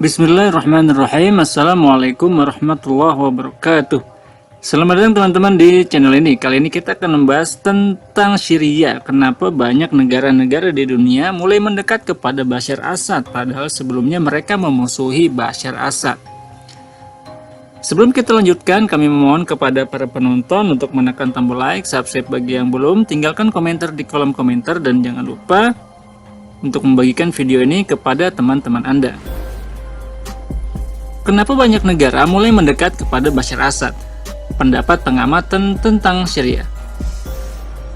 Bismillahirrahmanirrahim. Assalamualaikum warahmatullahi wabarakatuh. Selamat datang teman-teman di channel ini. Kali ini kita akan membahas tentang Syria. Kenapa banyak negara-negara di dunia mulai mendekat kepada Bashar Assad, padahal sebelumnya mereka memusuhi Bashar Assad. Sebelum kita lanjutkan, kami memohon kepada para penonton untuk menekan tombol like, subscribe bagi yang belum, tinggalkan komentar di kolom komentar, dan jangan lupa untuk membagikan video ini kepada teman-teman Anda. Kenapa banyak negara mulai mendekat kepada Bashar Assad? Pendapat pengamatan tentang Syria.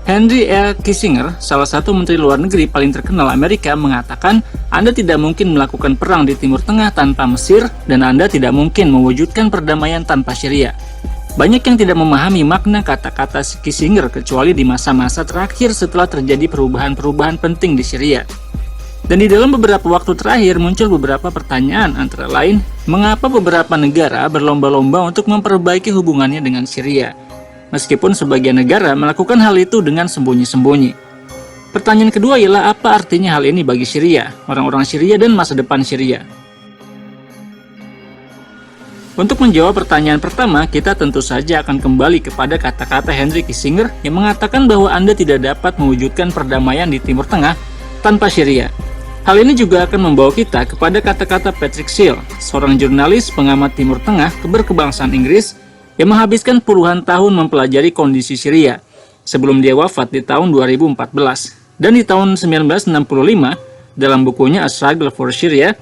Henry A. Kissinger, salah satu menteri luar negeri paling terkenal Amerika, mengatakan Anda tidak mungkin melakukan perang di Timur Tengah tanpa Mesir, dan Anda tidak mungkin mewujudkan perdamaian tanpa Syria. Banyak yang tidak memahami makna kata-kata Kissinger kecuali di masa-masa terakhir setelah terjadi perubahan-perubahan penting di Syria. Dan di dalam beberapa waktu terakhir muncul beberapa pertanyaan, antara lain, mengapa beberapa negara berlomba-lomba untuk memperbaiki hubungannya dengan Syria, meskipun sebagian negara melakukan hal itu dengan sembunyi-sembunyi. Pertanyaan kedua ialah apa artinya hal ini bagi Syria, orang-orang Syria, dan masa depan Syria. Untuk menjawab pertanyaan pertama, kita tentu saja akan kembali kepada kata-kata Henry Kissinger yang mengatakan bahwa Anda tidak dapat mewujudkan perdamaian di Timur Tengah tanpa Syria. Hal ini juga akan membawa kita kepada kata-kata Patrick Seale, seorang jurnalis pengamat Timur Tengah berkebangsaan Inggris yang menghabiskan puluhan tahun mempelajari kondisi Syria sebelum dia wafat di tahun 2014. Dan di tahun 1965, dalam bukunya A Struggle for Syria,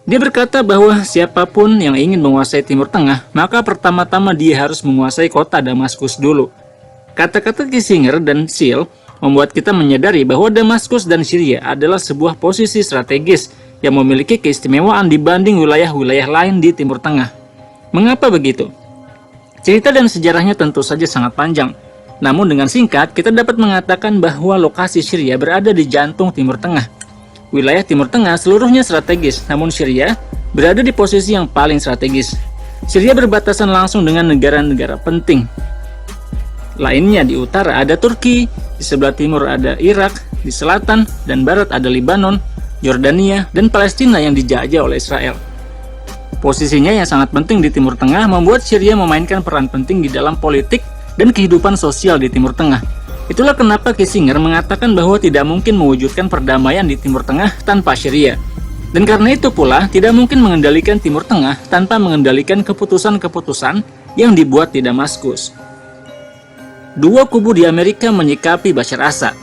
dia berkata bahwa siapapun yang ingin menguasai Timur Tengah, maka pertama-tama dia harus menguasai kota Damaskus dulu. Kata-kata Kissinger dan Seale membuat kita menyadari bahwa Damaskus dan Syria adalah sebuah posisi strategis yang memiliki keistimewaan dibanding wilayah-wilayah lain di Timur Tengah. Mengapa begitu? Cerita dan sejarahnya tentu saja sangat panjang. Namun dengan singkat, kita dapat mengatakan bahwa lokasi Syria berada di jantung Timur Tengah. Wilayah Timur Tengah seluruhnya strategis, namun Syria berada di posisi yang paling strategis. Syria berbatasan langsung dengan negara-negara penting lainnya. Di utara ada Turki, di sebelah timur ada Irak, di selatan dan barat ada Lebanon, Yordania, dan Palestina yang dijajah oleh Israel. Posisinya yang sangat penting di Timur Tengah membuat Syria memainkan peran penting di dalam politik dan kehidupan sosial di Timur Tengah. Itulah kenapa Kissinger mengatakan bahwa tidak mungkin mewujudkan perdamaian di Timur Tengah tanpa Syria. Dan karena itu pula, tidak mungkin mengendalikan Timur Tengah tanpa mengendalikan keputusan-keputusan yang dibuat di Damaskus. Dua kubu di Amerika menyikapi Bashar Assad.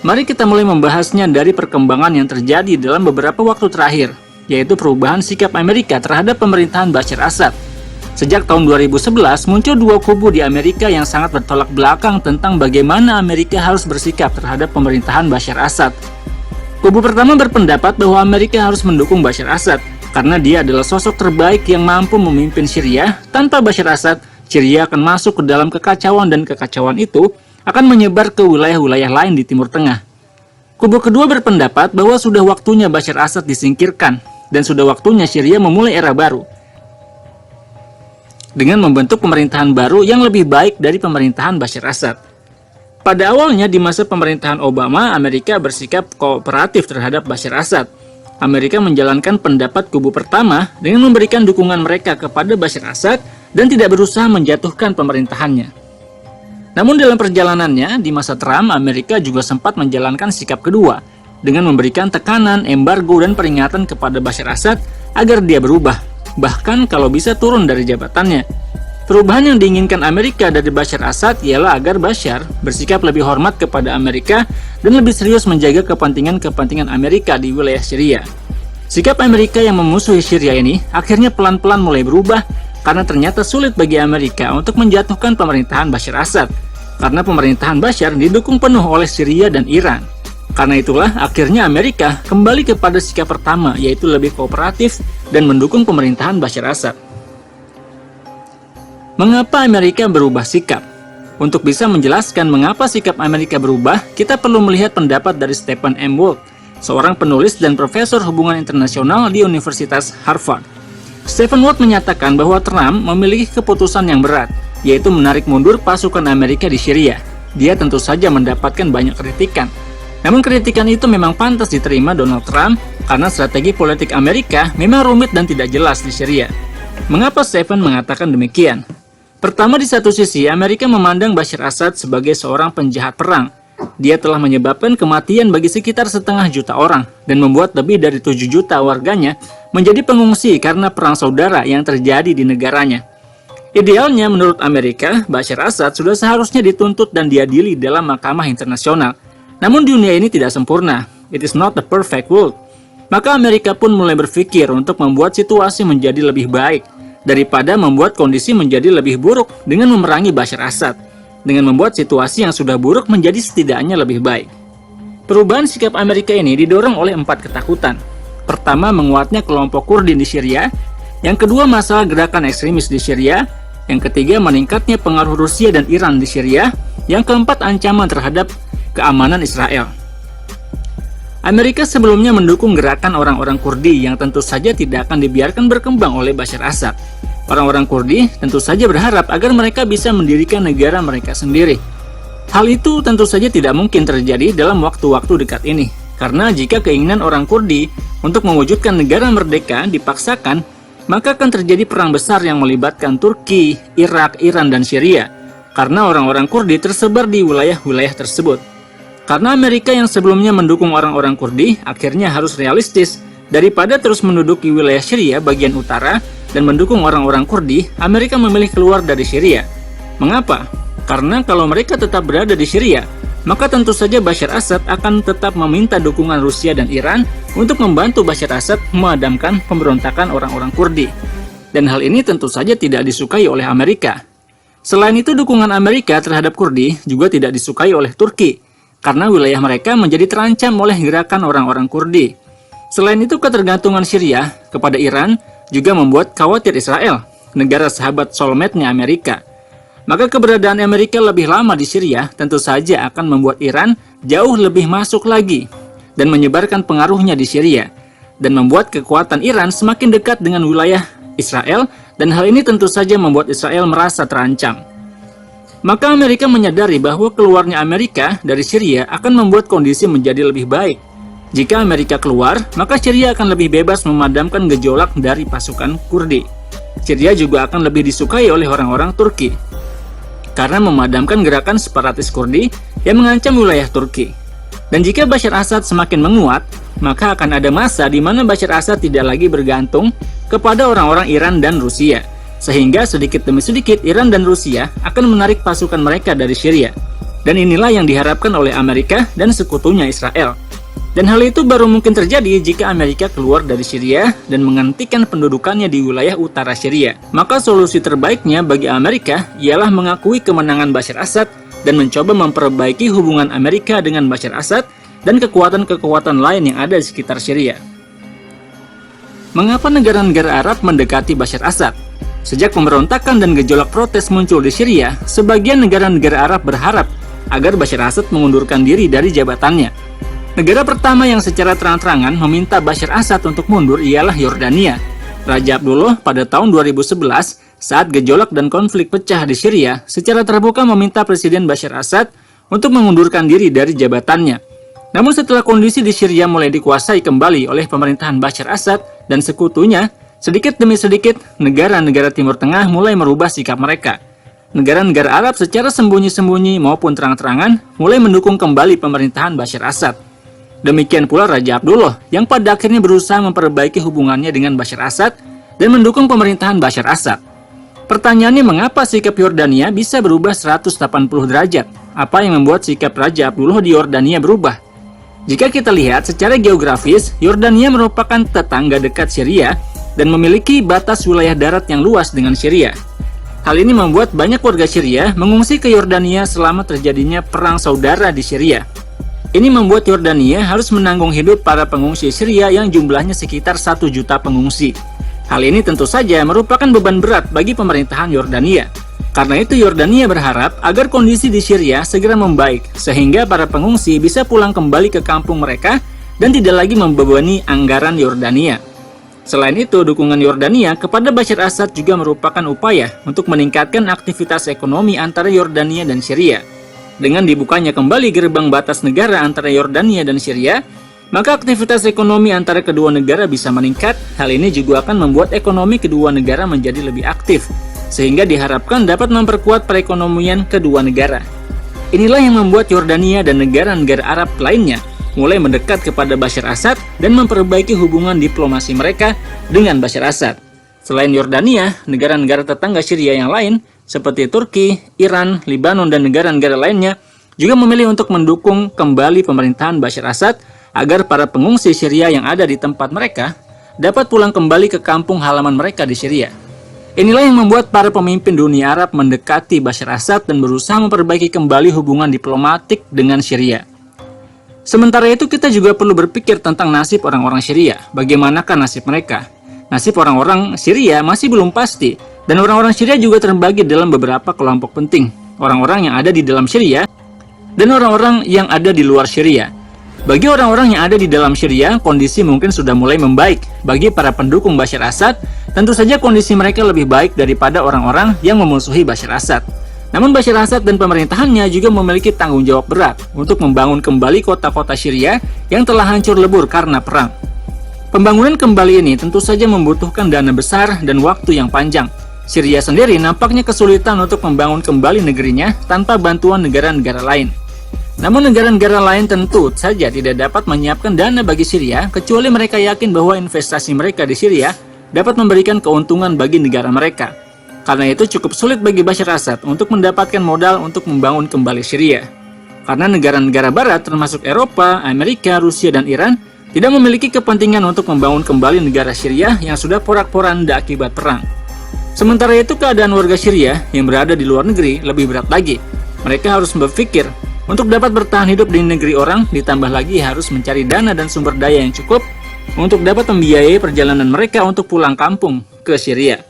Mari kita mulai membahasnya dari perkembangan yang terjadi dalam beberapa waktu terakhir, yaitu perubahan sikap Amerika terhadap pemerintahan Bashar Assad. Sejak tahun 2011, muncul dua kubu di Amerika yang sangat bertolak belakang tentang bagaimana Amerika harus bersikap terhadap pemerintahan Bashar Assad. Kubu pertama berpendapat bahwa Amerika harus mendukung Bashar Assad, karena dia adalah sosok terbaik yang mampu memimpin Syria. Tanpa Bashar Assad, Syria akan masuk ke dalam kekacauan, dan kekacauan itu akan menyebar ke wilayah-wilayah lain di Timur Tengah. Kubu kedua berpendapat bahwa sudah waktunya Bashar Assad disingkirkan, dan sudah waktunya Syria memulai era baru dengan membentuk pemerintahan baru yang lebih baik dari pemerintahan Bashar Assad. Pada awalnya di masa pemerintahan Obama, Amerika bersikap kooperatif terhadap Bashar Assad. Amerika menjalankan pendapat kubu pertama dengan memberikan dukungan mereka kepada Bashar Assad dan tidak berusaha menjatuhkan pemerintahannya. Namun dalam perjalanannya, di masa Trump, Amerika juga sempat menjalankan sikap kedua dengan memberikan tekanan, embargo, dan peringatan kepada Bashar Assad agar dia berubah, bahkan kalau bisa turun dari jabatannya. Perubahan yang diinginkan Amerika dari Bashar Assad ialah agar Bashar bersikap lebih hormat kepada Amerika dan lebih serius menjaga kepentingan-kepentingan Amerika di wilayah Syria. Sikap Amerika yang memusuhi Syria ini akhirnya pelan-pelan mulai berubah, karena ternyata sulit bagi Amerika untuk menjatuhkan pemerintahan Bashar Assad, karena pemerintahan Bashar didukung penuh oleh Syria dan Iran. Karena itulah akhirnya Amerika kembali kepada sikap pertama, yaitu lebih kooperatif dan mendukung pemerintahan Bashar Assad. Mengapa Amerika berubah sikap? Untuk bisa menjelaskan mengapa sikap Amerika berubah, kita perlu melihat pendapat dari Stephen M. Walt, seorang penulis dan profesor hubungan internasional di Universitas Harvard. Stephen Walt menyatakan bahwa Trump memiliki keputusan yang berat, yaitu menarik mundur pasukan Amerika di Syria. Dia tentu saja mendapatkan banyak kritikan. Namun kritikan itu memang pantas diterima Donald Trump karena strategi politik Amerika memang rumit dan tidak jelas di Syria. Mengapa Stephen mengatakan demikian? Pertama, di satu sisi, Amerika memandang Bashar Assad sebagai seorang penjahat perang. Dia telah menyebabkan kematian bagi sekitar 500 juta orang dan membuat lebih dari 7 juta warganya menjadi pengungsi karena perang saudara yang terjadi di negaranya. Idealnya, menurut Amerika, Bashar Assad sudah seharusnya dituntut dan diadili dalam mahkamah internasional. Namun dunia ini tidak sempurna. It is not the perfect world. Maka Amerika pun mulai berpikir untuk membuat situasi menjadi lebih baik daripada membuat kondisi menjadi lebih buruk dengan memerangi Bashar Assad, dengan membuat situasi yang sudah buruk menjadi setidaknya lebih baik. Perubahan sikap Amerika ini didorong oleh 4 ketakutan. Pertama, menguatnya kelompok Kurdi di Syria. Yang kedua, masalah gerakan ekstremis di Syria. Yang ketiga, meningkatnya pengaruh Rusia dan Iran di Syria. Yang keempat, ancaman terhadap keamanan Israel. Amerika sebelumnya mendukung gerakan orang-orang Kurdi yang tentu saja tidak akan dibiarkan berkembang oleh Bashar Assad. Orang-orang Kurdi tentu saja berharap agar mereka bisa mendirikan negara mereka sendiri. Hal itu tentu saja tidak mungkin terjadi dalam waktu-waktu dekat ini, karena jika keinginan orang Kurdi untuk mewujudkan negara merdeka dipaksakan, maka akan terjadi perang besar yang melibatkan Turki, Irak, Iran, dan Syria, karena orang-orang Kurdi tersebar di wilayah-wilayah tersebut. Karena Amerika yang sebelumnya mendukung orang-orang Kurdi akhirnya harus realistis. Daripada terus menduduki wilayah Syria bagian utara dan mendukung orang-orang Kurdi, Amerika memilih keluar dari Syria. Mengapa? Karena kalau mereka tetap berada di Syria, maka tentu saja Bashar Assad akan tetap meminta dukungan Rusia dan Iran untuk membantu Bashar Assad memadamkan pemberontakan orang-orang Kurdi. Dan hal ini tentu saja tidak disukai oleh Amerika. Selain itu, dukungan Amerika terhadap Kurdi juga tidak disukai oleh Turki, karena wilayah mereka menjadi terancam oleh gerakan orang-orang Kurdi. Selain itu, ketergantungan Syria kepada Iran juga membuat khawatir Israel, negara sahabat soulmate-nya Amerika. Maka keberadaan Amerika lebih lama di Syria tentu saja akan membuat Iran jauh lebih masuk lagi dan menyebarkan pengaruhnya di Syria, dan membuat kekuatan Iran semakin dekat dengan wilayah Israel, dan hal ini tentu saja membuat Israel merasa terancam. Maka Amerika menyadari bahwa keluarnya Amerika dari Syria akan membuat kondisi menjadi lebih baik. Jika Amerika keluar, maka Syria akan lebih bebas memadamkan gejolak dari pasukan Kurdi. Syria juga akan lebih disukai oleh orang-orang Turki, karena memadamkan gerakan separatis Kurdi yang mengancam wilayah Turki. Dan jika Bashar Assad semakin menguat, maka akan ada masa di mana Bashar Assad tidak lagi bergantung kepada orang-orang Iran dan Rusia. Sehingga sedikit demi sedikit Iran dan Rusia akan menarik pasukan mereka dari Syria. Dan inilah yang diharapkan oleh Amerika dan sekutunya Israel. Dan hal itu baru mungkin terjadi jika Amerika keluar dari Syria dan menghentikan pendudukannya di wilayah utara Syria. Maka solusi terbaiknya bagi Amerika ialah mengakui kemenangan Bashar Assad dan mencoba memperbaiki hubungan Amerika dengan Bashar Assad dan kekuatan-kekuatan lain yang ada di sekitar Syria. Mengapa negara-negara Arab mendekati Bashar Assad? Sejak pemberontakan dan gejolak protes muncul di Syria, sebagian negara-negara Arab berharap agar Bashar Assad mengundurkan diri dari jabatannya. Negara pertama yang secara terang-terangan meminta Bashar Assad untuk mundur ialah Yordania. Raja Abdullah pada tahun 2011, saat gejolak dan konflik pecah di Syria, secara terbuka meminta Presiden Bashar Assad untuk mengundurkan diri dari jabatannya. Namun setelah kondisi di Syria mulai dikuasai kembali oleh pemerintahan Bashar Assad dan sekutunya, sedikit demi sedikit, negara-negara Timur Tengah mulai merubah sikap mereka. Negara-negara Arab secara sembunyi-sembunyi maupun terang-terangan mulai mendukung kembali pemerintahan Bashar Assad. Demikian pula Raja Abdullah yang pada akhirnya berusaha memperbaiki hubungannya dengan Bashar Assad dan mendukung pemerintahan Bashar Assad. Pertanyaannya, mengapa sikap Yordania bisa berubah 180 derajat? Apa yang membuat sikap Raja Abdullah di Yordania berubah? Jika kita lihat secara geografis, Yordania merupakan tetangga dekat Syria dan memiliki batas wilayah darat yang luas dengan Syria. Hal ini membuat banyak warga Syria mengungsi ke Yordania selama terjadinya perang saudara di Syria. Ini membuat Yordania harus menanggung hidup para pengungsi Syria yang jumlahnya sekitar 1 juta pengungsi. Hal ini tentu saja merupakan beban berat bagi pemerintahan Yordania. Karena itu Yordania berharap agar kondisi di Syria segera membaik, sehingga para pengungsi bisa pulang kembali ke kampung mereka dan tidak lagi membebani anggaran Yordania. Selain itu, dukungan Yordania kepada Bashar Assad juga merupakan upaya untuk meningkatkan aktivitas ekonomi antara Yordania dan Syria. dengan dibukanya kembali gerbang batas negara antara Yordania dan Syria, maka aktivitas ekonomi antara kedua negara bisa meningkat. Hal ini juga akan membuat ekonomi kedua negara menjadi lebih aktif, sehingga diharapkan dapat memperkuat perekonomian kedua negara. Inilah yang membuat Yordania dan negara-negara Arab lainnya mulai mendekat kepada Bashar Assad dan memperbaiki hubungan diplomasi mereka dengan Bashar Assad. Selain Yordania, negara-negara tetangga Syria yang lain seperti Turki, Iran, Lebanon, dan negara-negara lainnya juga memilih untuk mendukung kembali pemerintahan Bashar Assad agar para pengungsi Syria yang ada di tempat mereka dapat pulang kembali ke kampung halaman mereka di Syria. Inilah yang membuat para pemimpin dunia Arab mendekati Bashar Assad dan berusaha memperbaiki kembali hubungan diplomatik dengan Syria. Sementara itu, kita juga perlu berpikir tentang nasib orang-orang Syria. Bagaimanakah nasib mereka? Nasib orang-orang Syria masih belum pasti, dan orang-orang Syria juga terbagi dalam beberapa kelompok penting. Orang-orang yang ada di dalam Syria dan orang-orang yang ada di luar Syria. Bagi orang-orang yang ada di dalam Syria, kondisi mungkin sudah mulai membaik. Bagi para pendukung Bashar Assad, tentu saja kondisi mereka lebih baik daripada orang-orang yang memusuhi Bashar Assad. Namun Bashar Assad dan pemerintahannya juga memiliki tanggung jawab berat untuk membangun kembali kota-kota Syria yang telah hancur lebur karena perang. Pembangunan kembali ini tentu saja membutuhkan dana besar dan waktu yang panjang. Syria sendiri nampaknya kesulitan untuk membangun kembali negerinya tanpa bantuan negara-negara lain. Namun negara-negara lain tentu saja tidak dapat menyiapkan dana bagi Syria kecuali mereka yakin bahwa investasi mereka di Syria dapat memberikan keuntungan bagi negara mereka. Karena itu cukup sulit bagi Bashar Assad untuk mendapatkan modal untuk membangun kembali Syria. Karena negara-negara barat termasuk Eropa, Amerika, Rusia, dan Iran tidak memiliki kepentingan untuk membangun kembali negara Syria yang sudah porak-poranda akibat perang. Sementara itu, keadaan warga Syria yang berada di luar negeri lebih berat lagi. Mereka harus berpikir, untuk dapat bertahan hidup di negeri orang, ditambah lagi harus mencari dana dan sumber daya yang cukup untuk dapat membiayai perjalanan mereka untuk pulang kampung ke Syria.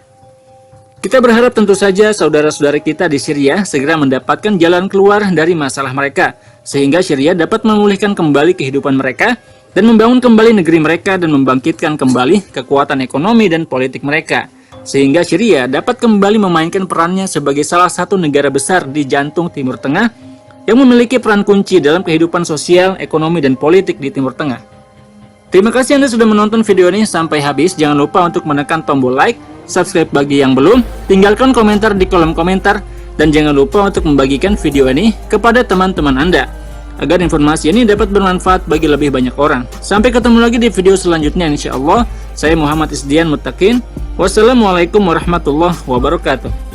Kita berharap tentu saja saudara-saudara kita di Syria segera mendapatkan jalan keluar dari masalah mereka, sehingga Syria dapat memulihkan kembali kehidupan mereka dan membangun kembali negeri mereka dan membangkitkan kembali kekuatan ekonomi dan politik mereka, sehingga Syria dapat kembali memainkan perannya sebagai salah satu negara besar di jantung Timur Tengah yang memiliki peran kunci dalam kehidupan sosial, ekonomi, dan politik di Timur Tengah. Terima kasih Anda sudah menonton video ini sampai habis. Jangan lupa untuk menekan tombol like, subscribe bagi yang belum, tinggalkan komentar di kolom komentar, dan jangan lupa untuk membagikan video ini kepada teman-teman Anda, agar informasi ini dapat bermanfaat bagi lebih banyak orang. Sampai ketemu lagi di video selanjutnya insya Allah. Saya Muhammad Isdian Muttaqin. Wassalamualaikum warahmatullahi wabarakatuh.